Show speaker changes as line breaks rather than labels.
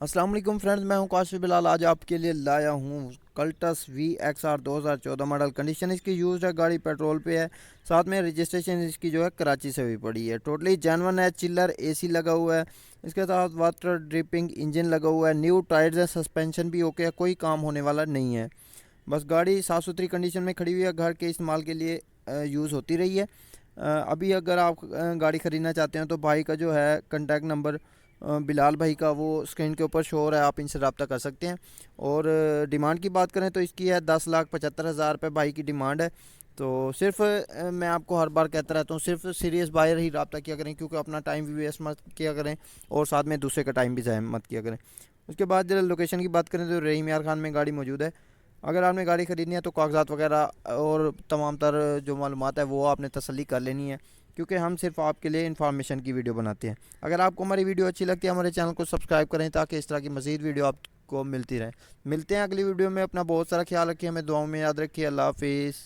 अस्सलाम वालेकुम फ्रेंड्स, मैं हूं काशिफ बिलाल। आज आपके लिए लाया हूं कल्टस VXR 2014 मॉडल। कंडीशन इसकी यूज्ड है, गाड़ी पेट्रोल पे है। साथ में रजिस्ट्रेशन इसकी जो है कराची से हुई पड़ी है। टोटली जेन्युइन है, चिल्लर एसी लगा हुआ है। इसके साथ वाटर ड्रिपिंग इंजन लगा हुआ है, न्यू टायर्स है, सस्पेंशन भी ओके है, कोई काम होने वाला नहीं है। बस गाड़ी साफ़ सुथरी कंडीशन में खड़ी हुई है, घर के इस्तेमाल के लिए यूज़ होती रही है। अभी अगर आप गाड़ी ख़रीदना चाहते हैं तो भाई का जो है कॉन्टैक्ट नंबर बिलाल भाई का वो स्क्रीन के ऊपर शो हो रहा है, आप इनसे रब्ता कर सकते हैं। और डिमांड की बात करें तो इसकी है 10,75,000 रुपये भाई की डिमांड है। तो सिर्फ मैं आपको हर बार कहता रहता हूँ, सिर्फ सीरियस बायर ही रब्ता किया करें, क्योंकि अपना टाइम भी वेस्ट मत किया करें और साथ में दूसरे का टाइम भी ज़ाया मत किया करें। उसके बाद जरा लोकेशन की बात करें तो रहीम यार खान में गाड़ी मौजूद है। अगर आपने गाड़ी ख़रीदनी है तो कागजात वगैरह और तमाम तर जो मालूमात है वो आपने तसल्ली कर लेनी है, क्योंकि हम सिर्फ आपके लिए इन्फॉर्मेशन की वीडियो बनाते हैं। अगर आपको हमारी वीडियो अच्छी लगती है, हमारे चैनल को सब्सक्राइब करें ताकि इस तरह की मज़ीद वीडियो आपको मिलती रहे। मिलते हैं अगली वीडियो में। अपना बहुत सारा ख्याल रखिए, हमें दुआओं में याद रखिए। अल्लाह हाफिज़।